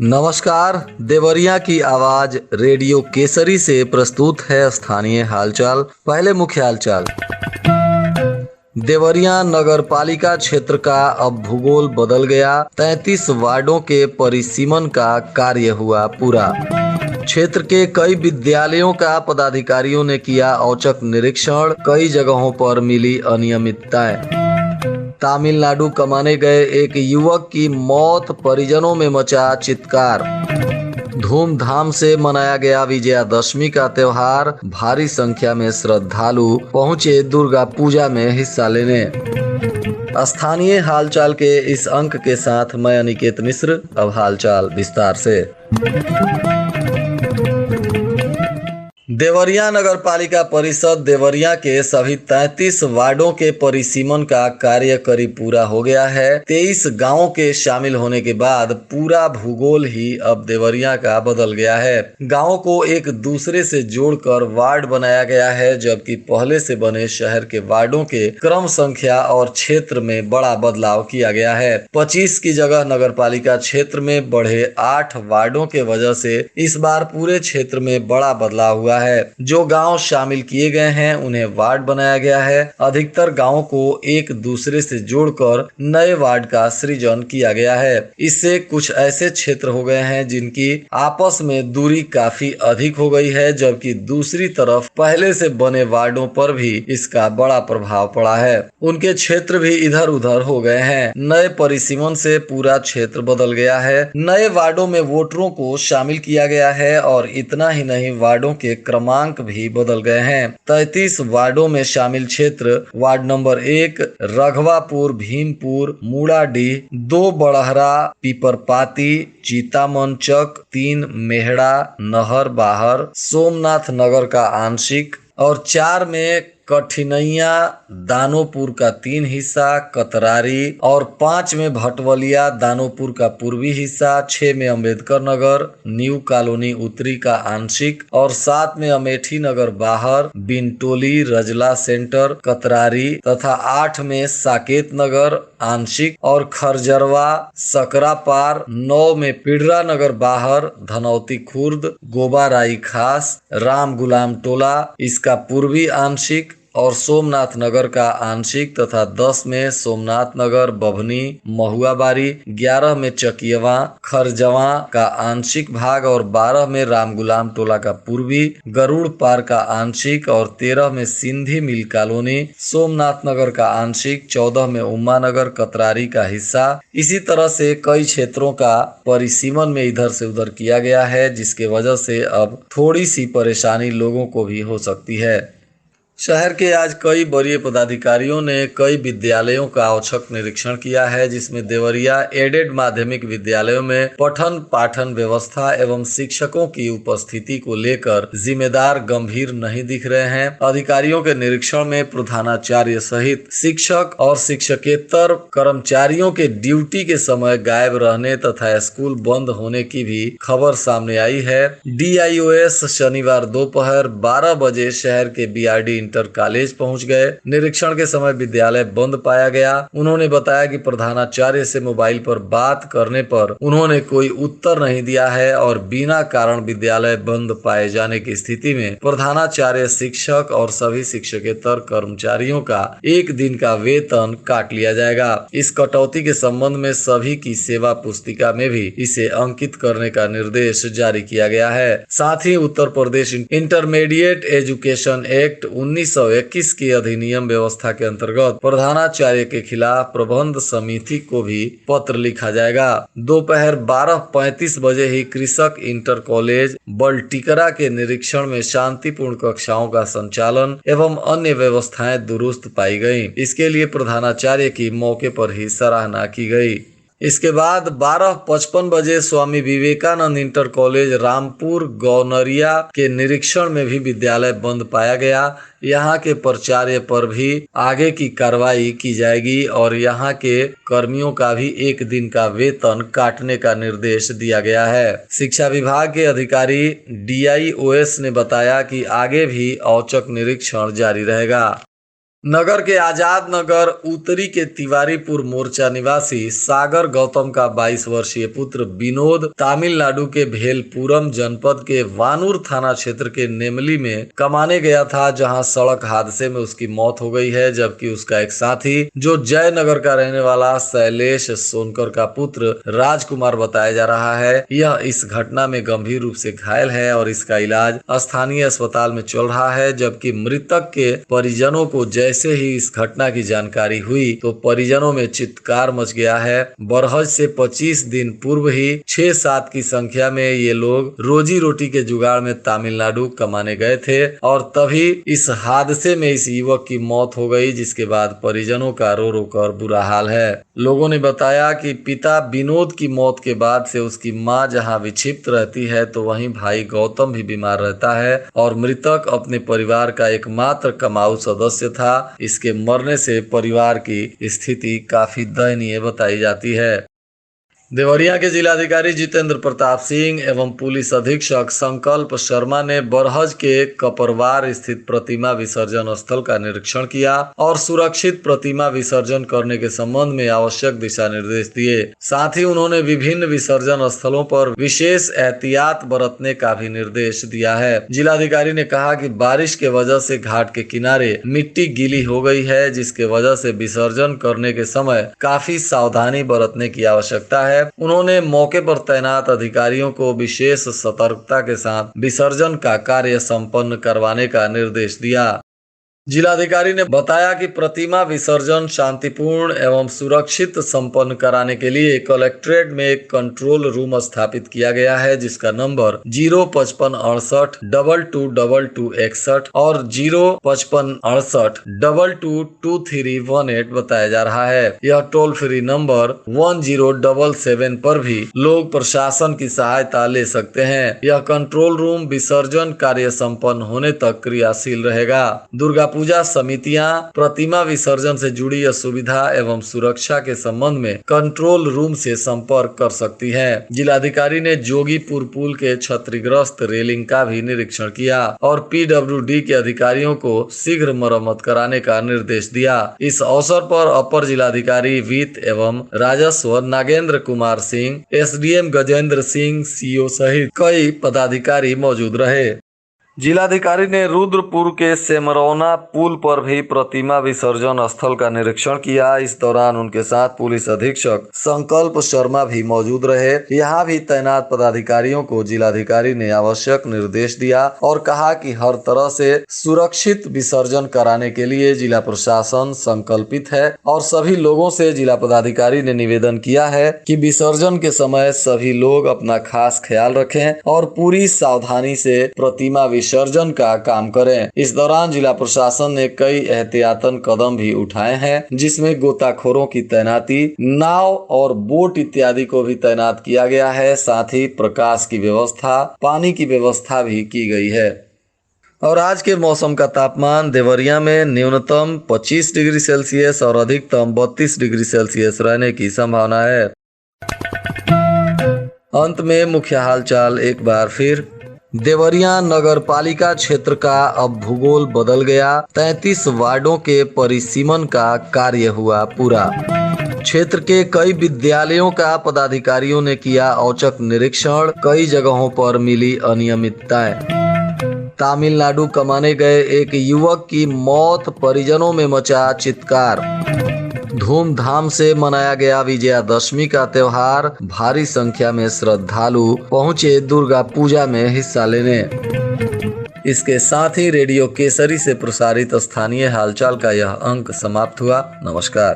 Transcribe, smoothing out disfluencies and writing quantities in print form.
नमस्कार। देवरिया की आवाज रेडियो केसरी से प्रस्तुत है स्थानीय हालचाल। पहले मुख्य हालचाल। देवरिया नगर पालिका क्षेत्र का अब भूगोल बदल गया। 33 वार्डों के परिसीमन का कार्य हुआ पूरा। क्षेत्र के कई विद्यालयों का पदाधिकारियों ने किया औचक निरीक्षण। कई जगहों पर मिली अनियमितताएं। तमिलनाडु कमाने गए एक युवक की मौत, परिजनों में मचा चित्कार। धूमधाम से मनाया गया विजयादशमी का त्योहार। भारी संख्या में श्रद्धालु पहुंचे दुर्गा पूजा में हिस्सा लेने। स्थानीय हालचाल के इस अंक के साथ मैं अनिकेत मिश्र। अब हालचाल विस्तार से। देवरिया नगर पालिका परिषद देवरिया के सभी 33 वार्डों के परिसीमन का कार्य करीब पूरा हो गया है। 23 गांवों के शामिल होने के बाद पूरा भूगोल ही अब देवरिया का बदल गया है। गांवों को एक दूसरे से जोड़कर वार्ड बनाया गया है, जबकि पहले से बने शहर के वार्डों के क्रम, संख्या और क्षेत्र में बड़ा बदलाव किया गया है। 25 की जगह नगर पालिका क्षेत्र में बढ़े 8 वार्डों के वजह से इस बार पूरे क्षेत्र में बड़ा बदलाव हुआ है। जो गांव शामिल किए गए हैं उन्हें वार्ड बनाया गया है। अधिकतर गांवों को एक दूसरे से जोड़कर नए वार्ड का सृजन किया गया है। इससे कुछ ऐसे क्षेत्र हो गए हैं जिनकी आपस में दूरी काफी अधिक हो गई है, जबकि दूसरी तरफ पहले से बने वार्डों पर भी इसका बड़ा प्रभाव पड़ा है। उनके क्षेत्र भी इधर उधर हो गए हैं। नए परिसीमन से पूरा क्षेत्र बदल गया है। नए वार्डों में वोटरों को शामिल किया गया है और इतना ही नहीं, वार्डों के क्रमांक भी बदल गए हैं। 33 वार्डों में शामिल क्षेत्र: वार्ड नंबर 1 रघवापुर, भीमपुर, मूड़ाडीह, 2 बड़हरा, पीपरपाती, चीतामनचक, 3 मेहड़ा, नहर बाहर, सोमनाथ नगर का आंशिक और 4 में कठिनैया, दानोपुर का 3 हिस्सा, कतरारी और 5 में भटवलिया, दानोपुर का पूर्वी हिस्सा, 6 में अम्बेडकर नगर, न्यू कॉलोनी उत्तरी का आंशिक और 7 में अमेठी नगर बाहर, बिनटोली, रजला सेंटर, कतरारी तथा 8 में साकेत नगर आंशिक और खरजरवा, सकरापार, 9 में पिडरा नगर बाहर, धनौती खुर्द, गोबाराई खास, राम गुलाम टोला इसका पूर्वी आंशिक और सोमनाथ नगर का आंशिक तथा 10 में सोमनाथ नगर, बभनी, महुआबारी, 11 में चकियवा, खरजवा का आंशिक भाग और 12 में राम गुलाम टोला का पूर्वी, गरुड़ पार का आंशिक और 13 में सिंधी मिल कॉलोनी, सोमनाथ नगर का आंशिक, 14 में उमा नगर, कतरारी का हिस्सा। इसी तरह से कई क्षेत्रों का परिसीमन में इधर से उधर किया गया है, जिसके वजह से अब थोड़ी सी परेशानी लोगों को भी हो सकती है। शहर के आज कई वरीय पदाधिकारियों ने कई विद्यालयों का औचक निरीक्षण किया है, जिसमें देवरिया एडेड माध्यमिक विद्यालयों में पठन पाठन व्यवस्था एवं शिक्षकों की उपस्थिति को लेकर जिम्मेदार गंभीर नहीं दिख रहे हैं। अधिकारियों के निरीक्षण में प्रधानाचार्य सहित शिक्षक और शिक्षकेतर कर्मचारियों के ड्यूटी के समय गायब रहने तथा स्कूल बंद होने की भी खबर सामने आई है। DIOS शनिवार दोपहर 12 बजे शहर के BRD इंटर कॉलेज पहुंच गए। निरीक्षण के समय विद्यालय बंद पाया गया। उन्होंने बताया कि प्रधानाचार्य से मोबाइल पर बात करने पर उन्होंने कोई उत्तर नहीं दिया है और बिना कारण विद्यालय बंद पाए जाने की स्थिति में प्रधानाचार्य, शिक्षक और सभी शिक्षकेतर कर्मचारियों का 1 दिन का वेतन काट लिया जाएगा। इस कटौती के संबंध में सभी की सेवा पुस्तिका में भी इसे अंकित करने का निर्देश जारी किया गया है। साथ ही Uttar Pradesh intermediate education act 1921 की अधिनियम व्यवस्था के अंतर्गत प्रधानाचार्य के खिलाफ प्रबंध समिति को भी पत्र लिखा जाएगा। दोपहर 12:35 बजे ही कृषक इंटर कॉलेज बलटिकरा के निरीक्षण में शांतिपूर्ण कक्षाओं का संचालन एवं अन्य व्यवस्थाएं दुरुस्त पाई गयी। इसके लिए प्रधानाचार्य की मौके पर ही सराहना की गई। इसके बाद 12:55 बजे स्वामी विवेकानंद इंटर कॉलेज रामपुर गौनरिया के निरीक्षण में भी विद्यालय बंद पाया गया। यहाँ के प्राचार्य पर भी आगे की कार्रवाई की जाएगी और यहाँ के कर्मियों का भी 1 दिन का वेतन काटने का निर्देश दिया गया है। शिक्षा विभाग के अधिकारी DIOS ने बताया कि आगे भी औचक निरीक्षण जारी रहेगा। नगर के आजाद नगर उत्तरी के तिवारीपुर मोर्चा निवासी सागर गौतम का 22 वर्षीय पुत्र विनोद तमिलनाडु के भेलपुरम जनपद के वानूर थाना क्षेत्र के नेमली में कमाने गया था, जहां सड़क हादसे में उसकी मौत हो गई है, जबकि उसका एक साथी जो जयनगर का रहने वाला शैलेश सोनकर का पुत्र राजकुमार बताया जा रहा है, यह इस घटना में गंभीर रूप से घायल है और इसका इलाज स्थानीय अस्पताल में चल रहा है। जबकि मृतक के परिजनों को जैसे ही इस घटना की जानकारी हुई तो परिजनों में चित्कार मच गया है। बरहज से 25 दिन पूर्व ही 6-7 की संख्या में ये लोग रोजी रोटी के जुगाड़ में तमिलनाडु कमाने गए थे और तभी इस हादसे में इस युवक की मौत हो गई, जिसके बाद परिजनों का रो रो कर बुरा हाल है। लोगों ने बताया कि पिता विनोद की मौत के बाद से उसकी मां जहां विक्षिप्त रहती है तो वहीं भाई गौतम भी बीमार रहता है और मृतक अपने परिवार का एकमात्र कमाऊ सदस्य था। इसके मरने से परिवार की स्थिति काफी दयनीय बताई जाती है। देवरिया के जिलाधिकारी जितेंद्र प्रताप सिंह एवं पुलिस अधीक्षक संकल्प शर्मा ने बरहज के कपरवार स्थित प्रतिमा विसर्जन स्थल का निरीक्षण किया और सुरक्षित प्रतिमा विसर्जन करने के संबंध में आवश्यक दिशा निर्देश दिए। साथ ही उन्होंने विभिन्न विसर्जन स्थलों पर विशेष एहतियात बरतने का भी निर्देश दिया है। जिलाधिकारी ने कहा कि बारिश के वजह से घाट के किनारे मिट्टी गीली हो गई है, जिसके वजह से विसर्जन करने के समय काफी सावधानी बरतने की आवश्यकता है। उन्होंने मौके पर तैनात अधिकारियों को विशेष सतर्कता के साथ विसर्जन का कार्य संपन्न करवाने का निर्देश दिया। जिलाधिकारी ने बताया कि प्रतिमा विसर्जन शांतिपूर्ण एवं सुरक्षित संपन्न कराने के लिए कलेक्ट्रेट में एक कंट्रोल रूम स्थापित किया गया है, जिसका नंबर 05568222261 और 05568222318 बताया जा रहा है। यह टोल फ्री नंबर 1077 पर भी लोग प्रशासन की सहायता ले सकते हैं। यह कंट्रोल रूम विसर्जन कार्य संपन्न होने तक क्रियाशील रहेगा। दुर्गा पूजा समितियां प्रतिमा विसर्जन से जुड़ी असुविधा एवं सुरक्षा के संबंध में कंट्रोल रूम से संपर्क कर सकती हैं। जिलाधिकारी ने जोगीपुर पुल के क्षतिग्रस्त रेलिंग का भी निरीक्षण किया और पीडब्ल्यूडी के अधिकारियों को शीघ्र मरम्मत कराने का निर्देश दिया। इस अवसर पर अपर जिलाधिकारी वित्त एवं राजस्व नागेंद्र कुमार सिंह, एसडीएम गजेंद्र सिंह, सीओ सहित कई पदाधिकारी मौजूद रहे। जिलाधिकारी ने रुद्रपुर के सेमरौना पुल पर भी प्रतिमा विसर्जन स्थल का निरीक्षण किया। इस दौरान उनके साथ पुलिस अधीक्षक संकल्प शर्मा भी मौजूद रहे। यहाँ भी तैनात पदाधिकारियों को जिलाधिकारी ने आवश्यक निर्देश दिया और कहा कि हर तरह से सुरक्षित विसर्जन कराने के लिए जिला प्रशासन संकल्पित है और सभी लोगों से जिला पदाधिकारी ने निवेदन किया है कि विसर्जन के समय सभी लोग अपना खास ख्याल रखें और पूरी सावधानी से प्रतिमा विसर्जन का काम करें। इस दौरान जिला प्रशासन ने कई एहतियातन कदम भी उठाए हैं, जिसमें गोताखोरों की तैनाती, नाव और बोट इत्यादि को भी तैनात किया गया है। साथ ही प्रकाश की व्यवस्था, पानी की व्यवस्था भी की गई है। और आज के मौसम का तापमान देवरिया में न्यूनतम 25 डिग्री सेल्सियस और अधिकतम 32 डिग्री सेल्सियस रहने की संभावना है। अंत में मुख्य हालचाल एक बार फिर। देवरिया नगर पालिका क्षेत्र का अब भूगोल बदल गया। 33 वार्डों के परिसीमन का कार्य हुआ पूरा। क्षेत्र के कई विद्यालयों का पदाधिकारियों ने किया औचक निरीक्षण। कई जगहों पर मिली अनियमितताएं। तमिलनाडु कमाने गए एक युवक की मौत, परिजनों में मचा चित्कार। धूमधाम से मनाया गया विजयादशमी का त्योहार। भारी संख्या में श्रद्धालु पहुंचे दुर्गा पूजा में हिस्सा लेने। इसके साथ ही रेडियो केसरी से प्रसारित स्थानीय हालचाल का यह अंक समाप्त हुआ। नमस्कार।